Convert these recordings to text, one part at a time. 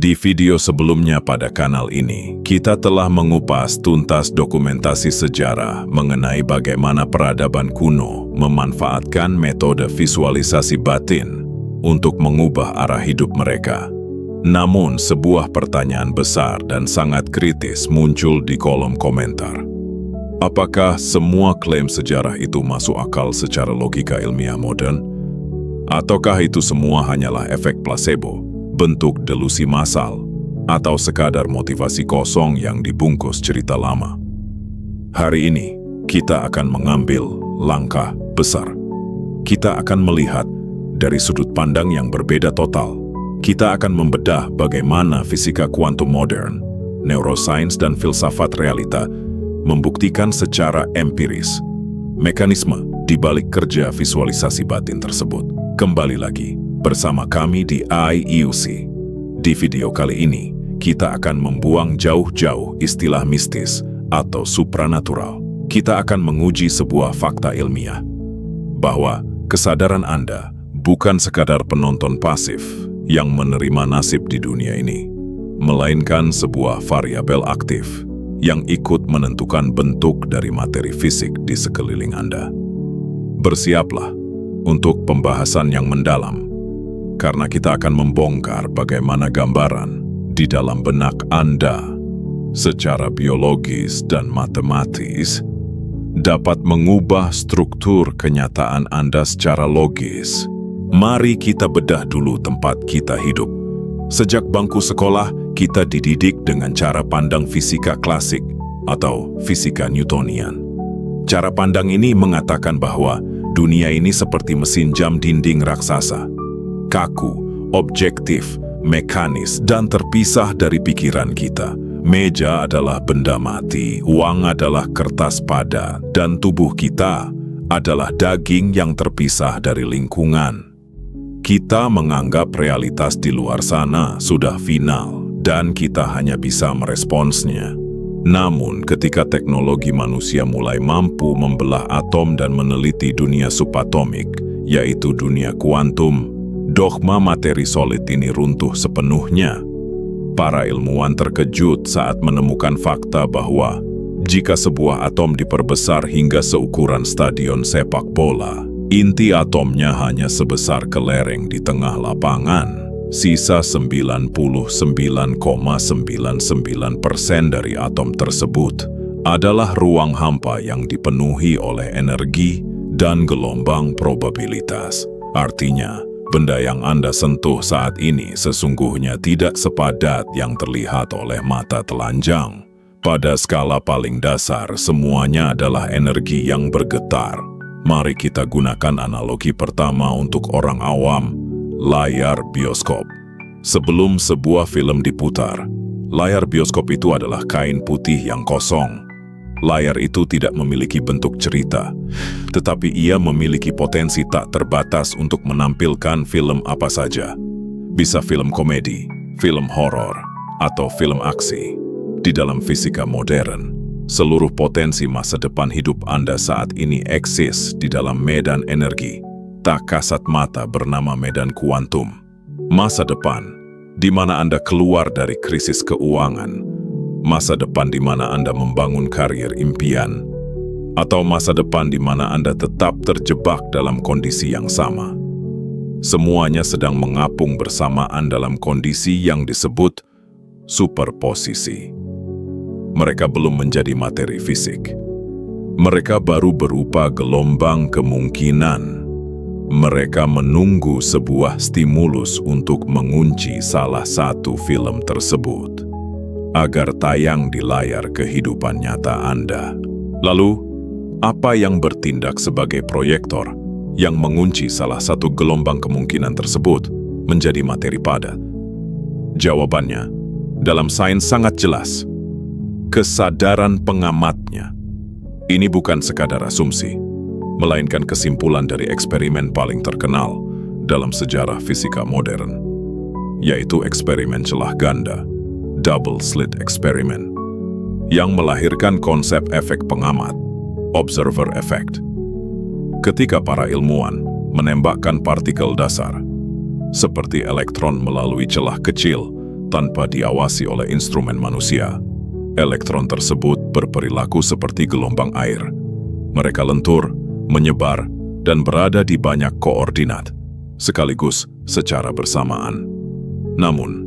Di video sebelumnya pada kanal ini, kita telah mengupas tuntas dokumentasi sejarah mengenai bagaimana peradaban kuno memanfaatkan metode visualisasi batin untuk mengubah arah hidup mereka. Namun, sebuah pertanyaan besar dan sangat kritis muncul di kolom komentar. Apakah semua klaim sejarah itu masuk akal secara logika ilmiah modern? Ataukah itu semua hanyalah efek placebo, bentuk delusi massal, atau sekadar motivasi kosong yang dibungkus cerita lama? Hari ini, kita akan mengambil langkah besar. Kita akan melihat dari sudut pandang yang berbeda total. Kita akan membedah bagaimana fisika kuantum modern, neuroscience dan filsafat realita membuktikan secara empiris mekanisme di balik kerja visualisasi batin tersebut. Kembali lagi bersama kami di IEUC. Di video kali ini, kita akan membuang jauh-jauh istilah mistis atau supranatural. Kita akan menguji sebuah fakta ilmiah, bahwa kesadaran Anda bukan sekadar penonton pasif yang menerima nasib di dunia ini, melainkan sebuah variabel aktif yang ikut menentukan bentuk dari materi fisik di sekeliling Anda. Bersiaplah untuk pembahasan yang mendalam, karena kita akan membongkar bagaimana gambaran di dalam benak Anda secara biologis dan matematis dapat mengubah struktur kenyataan Anda secara logis. Mari kita bedah dulu tempat kita hidup. Sejak bangku sekolah, kita dididik dengan cara pandang fisika klasik atau fisika Newtonian. Cara pandang ini mengatakan bahwa dunia ini seperti mesin jam dinding raksasa, kaku, objektif, mekanis, dan terpisah dari pikiran kita. Meja adalah benda mati, uang adalah kertas padat, dan tubuh kita adalah daging yang terpisah dari lingkungan. Kita menganggap realitas di luar sana sudah final, dan kita hanya bisa meresponsnya. Namun, ketika teknologi manusia mulai mampu membelah atom dan meneliti dunia subatomik, yaitu dunia kuantum, dogma materi solid ini runtuh sepenuhnya. Para ilmuwan terkejut saat menemukan fakta bahwa jika sebuah atom diperbesar hingga seukuran stadion sepak bola, inti atomnya hanya sebesar kelereng di tengah lapangan. Sisa 99,99% dari atom tersebut adalah ruang hampa yang dipenuhi oleh energi dan gelombang probabilitas. Artinya, benda yang Anda sentuh saat ini sesungguhnya tidak sepadat yang terlihat oleh mata telanjang. Pada skala paling dasar, semuanya adalah energi yang bergetar. Mari kita gunakan analogi pertama untuk orang awam, layar bioskop. Sebelum sebuah film diputar, layar bioskop itu adalah kain putih yang kosong. Layar itu tidak memiliki bentuk cerita, tetapi ia memiliki potensi tak terbatas untuk menampilkan film apa saja. Bisa film komedi, film horor, atau film aksi. Di dalam fisika modern, seluruh potensi masa depan hidup Anda saat ini eksis di dalam medan energi tak kasat mata bernama medan kuantum. Masa depan di mana Anda keluar dari krisis keuangan, masa depan di mana Anda membangun karier impian, atau masa depan di mana Anda tetap terjebak dalam kondisi yang sama. Semuanya sedang mengapung bersamaan dalam kondisi yang disebut superposisi. Mereka belum menjadi materi fisik. Mereka baru berupa gelombang kemungkinan. Mereka menunggu sebuah stimulus untuk mengunci salah satu film tersebut agar tayang di layar kehidupan nyata Anda. Lalu, apa yang bertindak sebagai proyektor yang mengunci salah satu gelombang kemungkinan tersebut menjadi materi padat? Jawabannya, dalam sains sangat jelas. Kesadaran pengamatnya. Ini bukan sekadar asumsi, melainkan kesimpulan dari eksperimen paling terkenal dalam sejarah fisika modern, yaitu eksperimen celah ganda, double slit experiment, yang melahirkan konsep efek pengamat, observer effect. Ketika para ilmuwan menembakkan partikel dasar, seperti elektron melalui celah kecil tanpa diawasi oleh instrumen manusia. Elektron tersebut berperilaku seperti gelombang air. Mereka lentur, menyebar, dan berada di banyak koordinat, sekaligus secara bersamaan. Namun,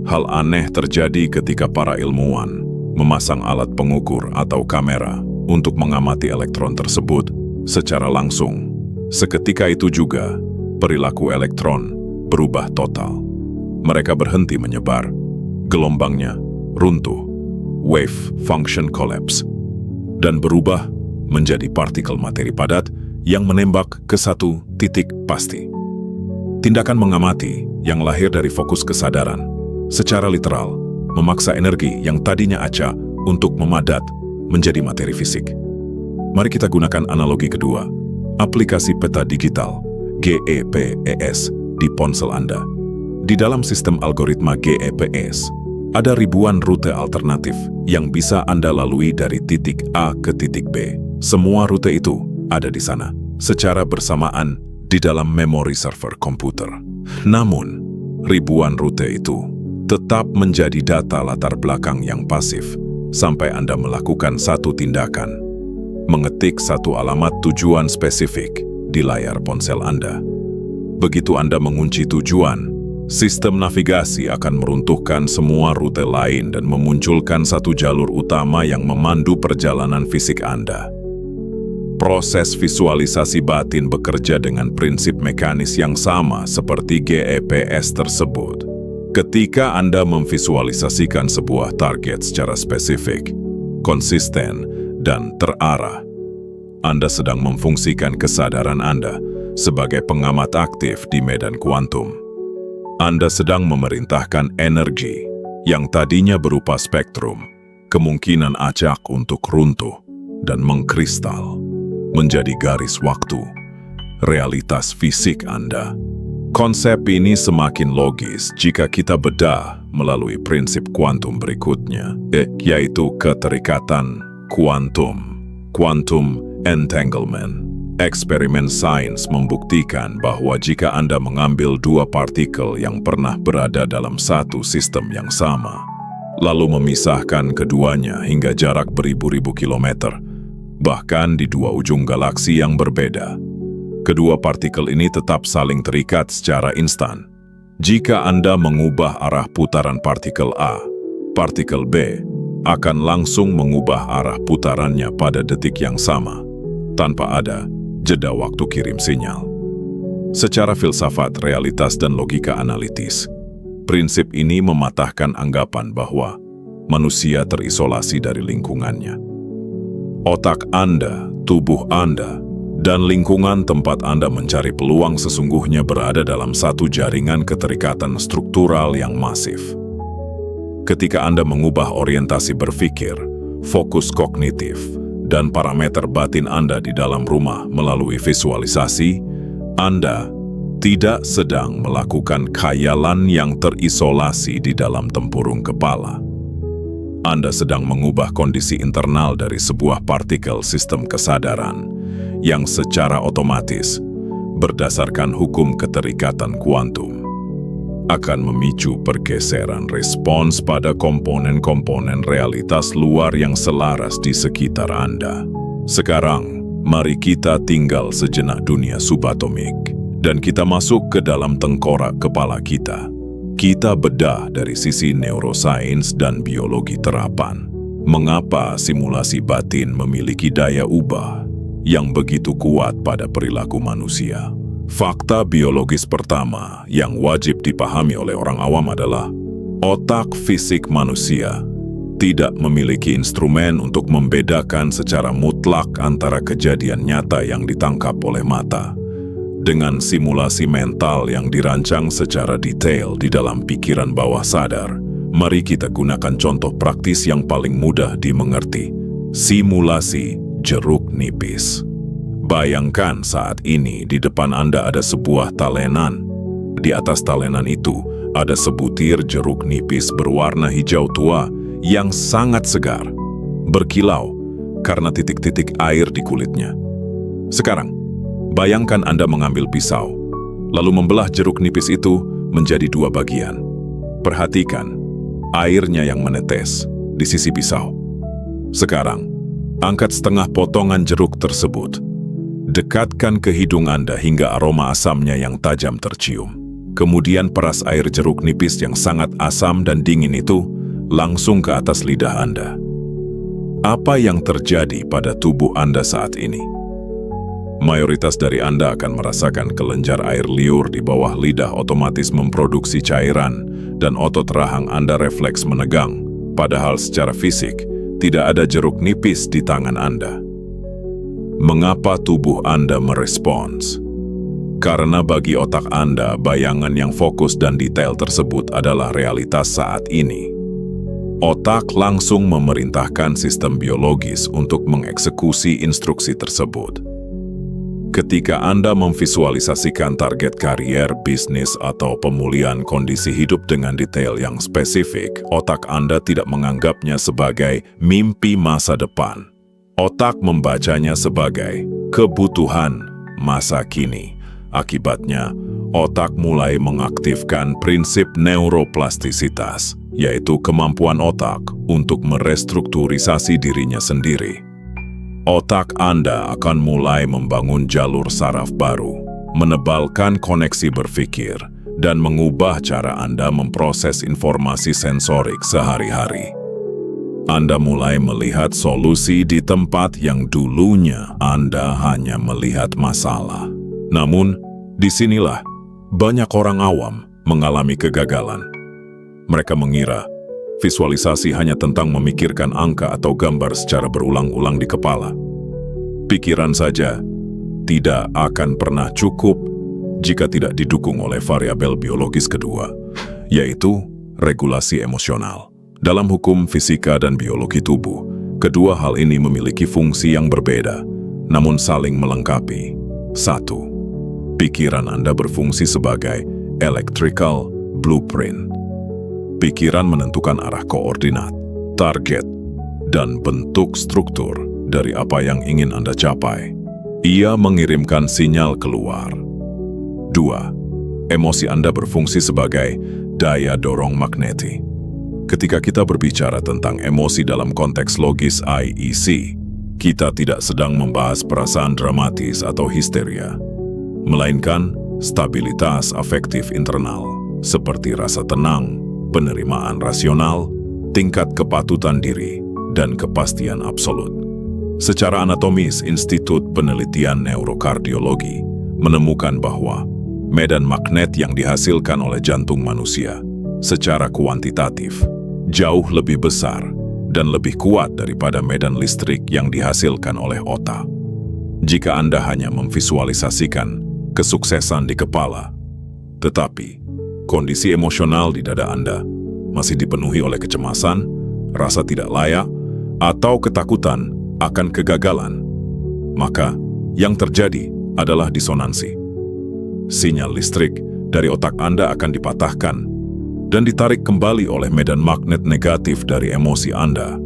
hal aneh terjadi ketika para ilmuwan memasang alat pengukur atau kamera untuk mengamati elektron tersebut secara langsung. Seketika itu juga, perilaku elektron berubah total. Mereka berhenti menyebar, gelombangnya runtuh, wave function collapse, dan berubah menjadi partikel materi padat yang menembak ke satu titik pasti. Tindakan mengamati yang lahir dari fokus kesadaran, secara literal, memaksa energi yang tadinya acak untuk memadat menjadi materi fisik. Mari kita gunakan analogi kedua, aplikasi peta digital, GPS, di ponsel Anda. Di dalam sistem algoritma GPS, ada ribuan rute alternatif yang bisa Anda lalui dari titik A ke titik B. Semua rute itu ada di sana, secara bersamaan di dalam memori server komputer. Namun, ribuan rute itu tetap menjadi data latar belakang yang pasif sampai Anda melakukan satu tindakan, mengetik satu alamat tujuan spesifik di layar ponsel Anda. Begitu Anda mengunci tujuan, sistem navigasi akan meruntuhkan semua rute lain dan memunculkan satu jalur utama yang memandu perjalanan fisik Anda. Proses visualisasi batin bekerja dengan prinsip mekanis yang sama seperti GPS tersebut. Ketika Anda memvisualisasikan sebuah target secara spesifik, konsisten, dan terarah, Anda sedang memfungsikan kesadaran Anda sebagai pengamat aktif di medan kuantum. Anda sedang memerintahkan energi yang tadinya berupa spektrum, kemungkinan acak untuk runtuh dan mengkristal menjadi garis waktu, realitas fisik Anda. Konsep ini semakin logis jika kita bedah melalui prinsip kuantum berikutnya, yaitu keterikatan kuantum, quantum entanglement. Eksperimen sains membuktikan bahwa jika Anda mengambil dua partikel yang pernah berada dalam satu sistem yang sama, lalu memisahkan keduanya hingga jarak beribu-ribu kilometer, bahkan di dua ujung galaksi yang berbeda, kedua partikel ini tetap saling terikat secara instan. Jika Anda mengubah arah putaran partikel A, partikel B akan langsung mengubah arah putarannya pada detik yang sama, tanpa ada jeda waktu kirim sinyal. Secara filsafat, realitas, dan logika analitis, prinsip ini mematahkan anggapan bahwa manusia terisolasi dari lingkungannya. Otak Anda, tubuh Anda, dan lingkungan tempat Anda mencari peluang sesungguhnya berada dalam satu jaringan keterikatan struktural yang masif. Ketika Anda mengubah orientasi berpikir, fokus kognitif, dan parameter batin Anda di dalam rumah melalui visualisasi, Anda tidak sedang melakukan khayalan yang terisolasi di dalam tempurung kepala. Anda sedang mengubah kondisi internal dari sebuah partikel sistem kesadaran yang secara otomatis, berdasarkan hukum keterikatan kuantum, akan memicu pergeseran respons pada komponen-komponen realitas luar yang selaras di sekitar Anda. Sekarang, mari kita tinggal sejenak dunia subatomik, dan kita masuk ke dalam tengkorak kepala kita. Kita bedah dari sisi neurosains dan biologi terapan. Mengapa simulasi batin memiliki daya ubah yang begitu kuat pada perilaku manusia? Fakta biologis pertama yang wajib dipahami oleh orang awam adalah otak fisik manusia tidak memiliki instrumen untuk membedakan secara mutlak antara kejadian nyata yang ditangkap oleh mata dengan simulasi mental yang dirancang secara detail di dalam pikiran bawah sadar. Mari kita gunakan contoh praktis yang paling mudah dimengerti. Simulasi jeruk nipis. Bayangkan saat ini di depan Anda ada sebuah talenan. Di atas talenan itu ada sebutir jeruk nipis berwarna hijau tua yang sangat segar, berkilau karena titik-titik air di kulitnya. Sekarang, bayangkan Anda mengambil pisau, lalu membelah jeruk nipis itu menjadi dua bagian. Perhatikan, airnya yang menetes di sisi pisau. Sekarang, angkat setengah potongan jeruk tersebut. Dekatkan ke hidung Anda hingga aroma asamnya yang tajam tercium. Kemudian peras air jeruk nipis yang sangat asam dan dingin itu langsung ke atas lidah Anda. Apa yang terjadi pada tubuh Anda saat ini? Mayoritas dari Anda akan merasakan kelenjar air liur di bawah lidah otomatis memproduksi cairan dan otot rahang Anda refleks menegang, padahal secara fisik tidak ada jeruk nipis di tangan Anda. Mengapa tubuh Anda merespons? Karena bagi otak Anda, bayangan yang fokus dan detail tersebut adalah realitas saat ini. Otak langsung memerintahkan sistem biologis untuk mengeksekusi instruksi tersebut. Ketika Anda memvisualisasikan target karier, bisnis, atau pemulihan kondisi hidup dengan detail yang spesifik, otak Anda tidak menganggapnya sebagai mimpi masa depan. Otak membacanya sebagai kebutuhan masa kini. Akibatnya, otak mulai mengaktifkan prinsip neuroplastisitas, yaitu kemampuan otak untuk merestrukturisasi dirinya sendiri. Otak Anda akan mulai membangun jalur saraf baru, menebalkan koneksi berpikir, dan mengubah cara Anda memproses informasi sensorik sehari-hari. Anda mulai melihat solusi di tempat yang dulunya Anda hanya melihat masalah. Namun, disinilah banyak orang awam mengalami kegagalan. Mereka mengira visualisasi hanya tentang memikirkan angka atau gambar secara berulang-ulang di kepala. Pikiran saja tidak akan pernah cukup jika tidak didukung oleh variabel biologis kedua, yaitu regulasi emosional. Dalam hukum fisika dan biologi tubuh, kedua hal ini memiliki fungsi yang berbeda, namun saling melengkapi. 1. Pikiran Anda berfungsi sebagai electrical blueprint. Pikiran menentukan arah koordinat, target, dan bentuk struktur dari apa yang ingin Anda capai. Ia mengirimkan sinyal keluar. 2. Emosi Anda berfungsi sebagai daya dorong magnetik. Ketika kita berbicara tentang emosi dalam konteks logis IEC, kita tidak sedang membahas perasaan dramatis atau histeria, melainkan stabilitas afektif internal, seperti rasa tenang, penerimaan rasional, tingkat kepatutan diri, dan kepastian absolut. Secara anatomis, Institut Penelitian Neurokardiologi menemukan bahwa medan magnet yang dihasilkan oleh jantung manusia secara kuantitatif jauh lebih besar dan lebih kuat daripada medan listrik yang dihasilkan oleh otak. Jika Anda hanya memvisualisasikan kesuksesan di kepala, tetapi kondisi emosional di dada Anda masih dipenuhi oleh kecemasan, rasa tidak layak, atau ketakutan akan kegagalan, maka yang terjadi adalah disonansi. Sinyal listrik dari otak Anda akan dipatahkan dan ditarik kembali oleh medan magnet negatif dari emosi Anda.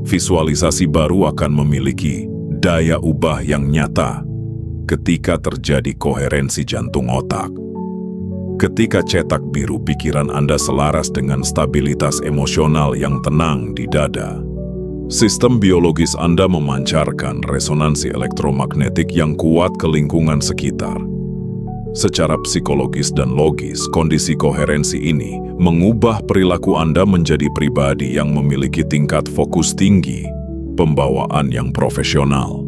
Visualisasi baru akan memiliki daya ubah yang nyata ketika terjadi koherensi jantung otak. Ketika cetak biru pikiran Anda selaras dengan stabilitas emosional yang tenang di dada, sistem biologis Anda memancarkan resonansi elektromagnetik yang kuat ke lingkungan sekitar. Secara psikologis dan logis, kondisi koherensi ini mengubah perilaku Anda menjadi pribadi yang memiliki tingkat fokus tinggi, pembawaan yang profesional,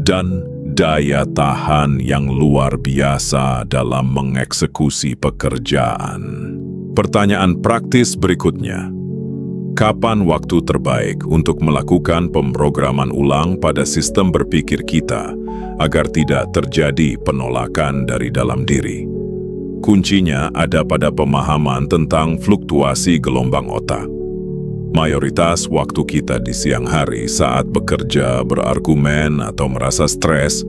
dan daya tahan yang luar biasa dalam mengeksekusi pekerjaan. Pertanyaan praktis berikutnya. Kapan waktu terbaik untuk melakukan pemrograman ulang pada sistem berpikir kita agar tidak terjadi penolakan dari dalam diri? Kuncinya ada pada pemahaman tentang fluktuasi gelombang otak. Mayoritas waktu kita di siang hari saat bekerja, berargumen, atau merasa stres,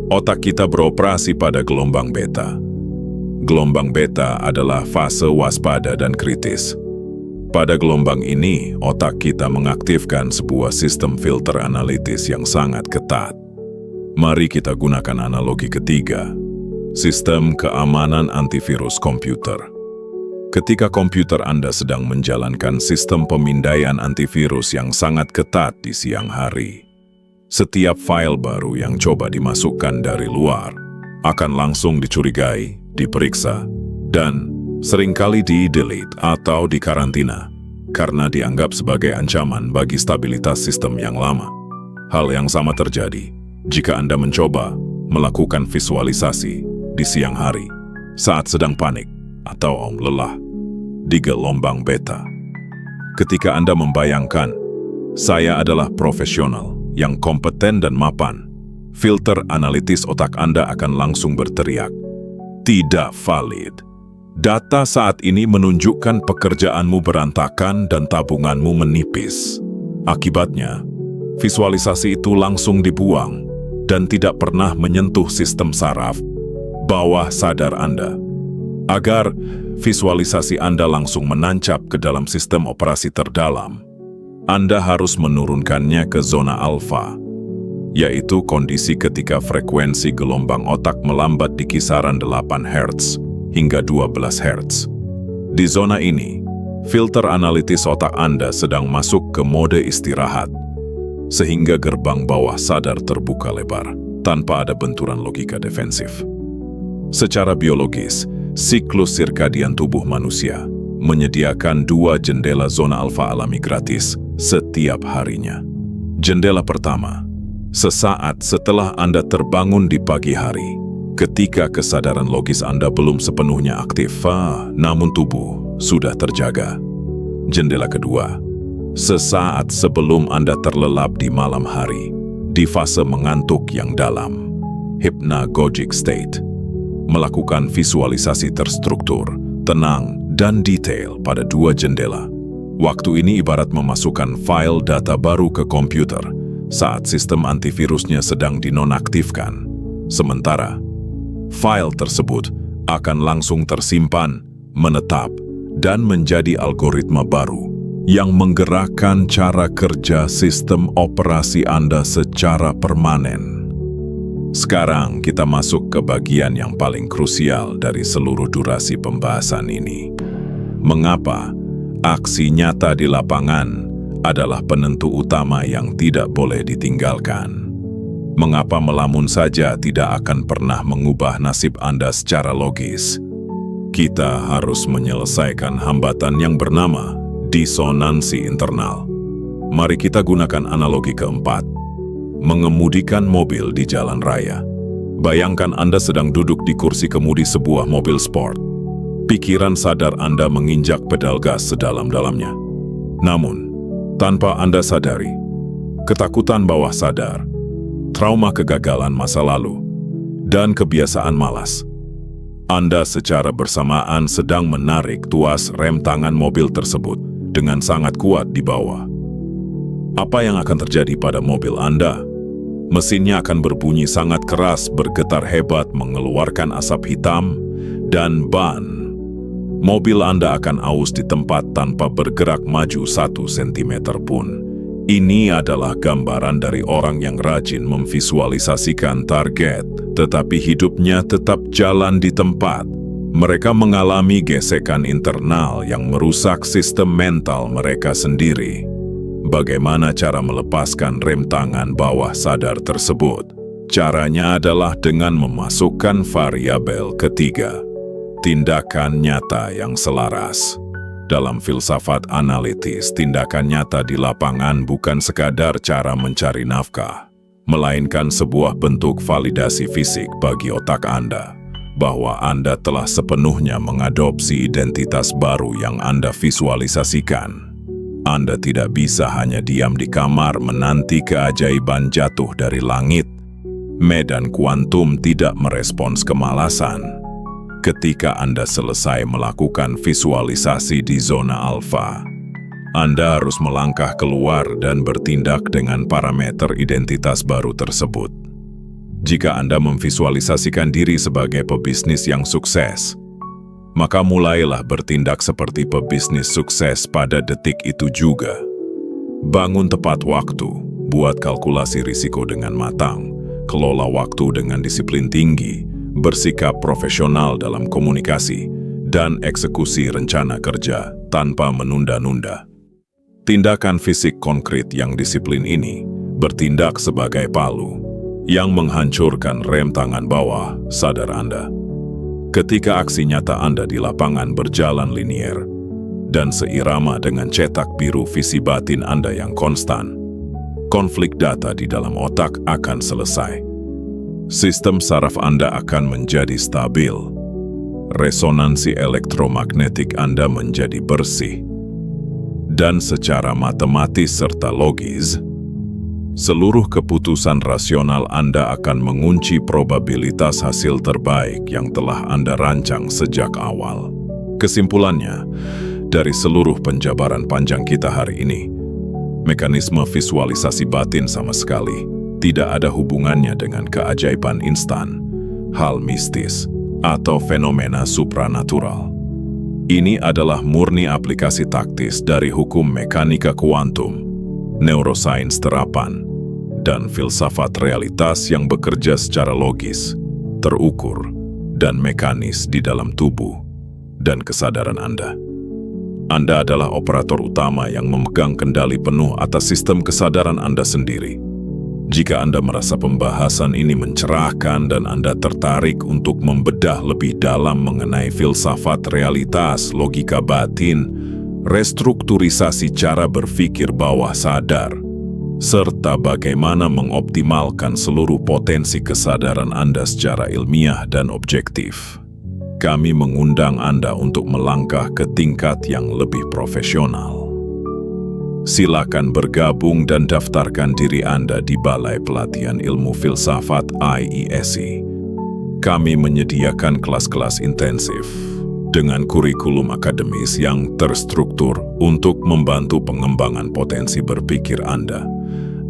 otak kita beroperasi pada gelombang beta. Gelombang beta adalah fase waspada dan kritis. Pada gelombang ini, otak kita mengaktifkan sebuah sistem filter analitis yang sangat ketat. Mari kita gunakan analogi ketiga, sistem keamanan antivirus komputer. Ketika komputer Anda sedang menjalankan sistem pemindaian antivirus yang sangat ketat di siang hari, setiap file baru yang coba dimasukkan dari luar akan langsung dicurigai, diperiksa, dan seringkali di-delete atau dikarantina karena dianggap sebagai ancaman bagi stabilitas sistem yang lama. Hal yang sama terjadi jika Anda mencoba melakukan visualisasi di siang hari saat sedang panik atau lelah di gelombang beta. Ketika Anda membayangkan, saya adalah profesional yang kompeten dan mapan, filter analitis otak Anda akan langsung berteriak, tidak valid. Data saat ini menunjukkan pekerjaanmu berantakan dan tabunganmu menipis. Akibatnya, visualisasi itu langsung dibuang dan tidak pernah menyentuh sistem saraf bawah sadar Anda. Agar visualisasi Anda langsung menancap ke dalam sistem operasi terdalam, Anda harus menurunkannya ke zona alfa, yaitu kondisi ketika frekuensi gelombang otak melambat di kisaran 8 Hz hingga 12 Hz. Di zona ini, filter analitis otak Anda sedang masuk ke mode istirahat, sehingga gerbang bawah sadar terbuka lebar, tanpa ada benturan logika defensif. Secara biologis, siklus sirkadian tubuh manusia menyediakan 2 jendela zona alfa alami gratis setiap harinya. Jendela pertama, sesaat setelah Anda terbangun di pagi hari, ketika kesadaran logis Anda belum sepenuhnya aktif, namun tubuh sudah terjaga. Jendela kedua, sesaat sebelum Anda terlelap di malam hari, di fase mengantuk yang dalam, hypnagogic state. Melakukan visualisasi terstruktur, tenang, dan detail pada 2 jendela. Waktu ini ibarat memasukkan file data baru ke komputer saat sistem antivirusnya sedang dinonaktifkan. Sementara, file tersebut akan langsung tersimpan, menetap, dan menjadi algoritma baru yang menggerakkan cara kerja sistem operasi Anda secara permanen. Sekarang kita masuk ke bagian yang paling krusial dari seluruh durasi pembahasan ini. Mengapa aksi nyata di lapangan adalah penentu utama yang tidak boleh ditinggalkan? Mengapa melamun saja tidak akan pernah mengubah nasib Anda secara logis? Kita harus menyelesaikan hambatan yang bernama disonansi internal. Mari kita gunakan analogi keempat. Mengemudikan mobil di jalan raya. Bayangkan Anda sedang duduk di kursi kemudi sebuah mobil sport. Pikiran sadar Anda menginjak pedal gas sedalam-dalamnya. Namun, tanpa Anda sadari, ketakutan bawah sadar, trauma kegagalan masa lalu, dan kebiasaan malas, Anda secara bersamaan sedang menarik tuas rem tangan mobil tersebut dengan sangat kuat di bawah. Apa yang akan terjadi pada mobil Anda? Mesinnya akan berbunyi sangat keras, bergetar hebat, mengeluarkan asap hitam, dan ban. Mobil Anda akan aus di tempat tanpa bergerak maju 1 cm pun. Ini adalah gambaran dari orang yang rajin memvisualisasikan target, tetapi hidupnya tetap jalan di tempat. Mereka mengalami gesekan internal yang merusak sistem mental mereka sendiri. Bagaimana cara melepaskan rem tangan bawah sadar tersebut? Caranya adalah dengan memasukkan variabel ketiga, tindakan nyata yang selaras. Dalam filsafat analitis, tindakan nyata di lapangan bukan sekadar cara mencari nafkah, melainkan sebuah bentuk validasi fisik bagi otak Anda, bahwa Anda telah sepenuhnya mengadopsi identitas baru yang Anda visualisasikan. Anda tidak bisa hanya diam di kamar menanti keajaiban jatuh dari langit. Medan kuantum tidak merespons kemalasan. Ketika Anda selesai melakukan visualisasi di zona alfa, Anda harus melangkah keluar dan bertindak dengan parameter identitas baru tersebut. Jika Anda memvisualisasikan diri sebagai pebisnis yang sukses, maka mulailah bertindak seperti pebisnis sukses pada detik itu juga. Bangun tepat waktu, buat kalkulasi risiko dengan matang, kelola waktu dengan disiplin tinggi, bersikap profesional dalam komunikasi, dan eksekusi rencana kerja tanpa menunda-nunda. Tindakan fisik konkret yang disiplin ini bertindak sebagai palu yang menghancurkan rem tangan bawah sadar Anda. Ketika aksi nyata Anda di lapangan berjalan linier dan seirama dengan cetak biru visi batin Anda yang konstan, konflik data di dalam otak akan selesai. Sistem saraf Anda akan menjadi stabil. Resonansi elektromagnetik Anda menjadi bersih. Dan secara matematis serta logis, seluruh keputusan rasional Anda akan mengunci probabilitas hasil terbaik yang telah Anda rancang sejak awal. Kesimpulannya, dari seluruh penjabaran panjang kita hari ini, mekanisme visualisasi batin sama sekali tidak ada hubungannya dengan keajaiban instan, hal mistis, atau fenomena supranatural. Ini adalah murni aplikasi taktis dari hukum mekanika kuantum, neurosains terapan, dan filsafat realitas yang bekerja secara logis, terukur, dan mekanis di dalam tubuh dan kesadaran Anda. Anda adalah operator utama yang memegang kendali penuh atas sistem kesadaran Anda sendiri. Jika Anda merasa pembahasan ini mencerahkan dan Anda tertarik untuk membedah lebih dalam mengenai filsafat realitas, logika batin, restrukturisasi cara berpikir bawah sadar, serta bagaimana mengoptimalkan seluruh potensi kesadaran Anda secara ilmiah dan objektif, kami mengundang Anda untuk melangkah ke tingkat yang lebih profesional. Silakan bergabung dan daftarkan diri Anda di Balai Pelatihan Ilmu Filsafat IESI. Kami menyediakan kelas-kelas intensif dengan kurikulum akademis yang terstruktur untuk membantu pengembangan potensi berpikir Anda.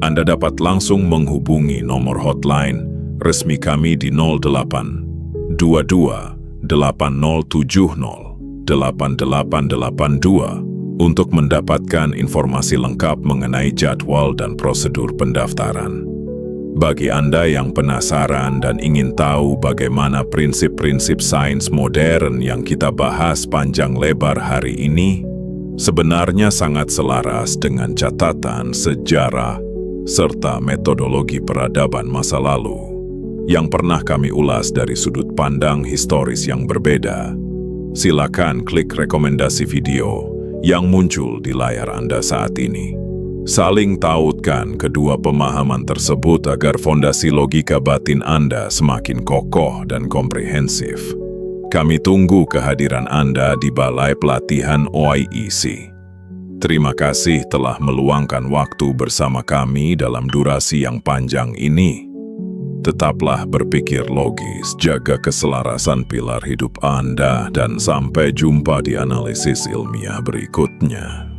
Anda dapat langsung menghubungi nomor hotline resmi kami di 08 22 8070 8882 untuk mendapatkan informasi lengkap mengenai jadwal dan prosedur pendaftaran. Bagi Anda yang penasaran dan ingin tahu bagaimana prinsip-prinsip sains modern yang kita bahas panjang lebar hari ini, sebenarnya sangat selaras dengan catatan sejarah serta metodologi peradaban masa lalu yang pernah kami ulas dari sudut pandang historis yang berbeda. Silakan klik rekomendasi video yang muncul di layar Anda saat ini. Saling tautkan kedua pemahaman tersebut agar fondasi logika batin Anda semakin kokoh dan komprehensif. Kami tunggu kehadiran Anda di Balai Pelatihan OIEC. Terima kasih telah meluangkan waktu bersama kami dalam durasi yang panjang ini. Tetaplah berpikir logis, jaga keselarasan pilar hidup Anda, dan sampai jumpa di analisis ilmiah berikutnya.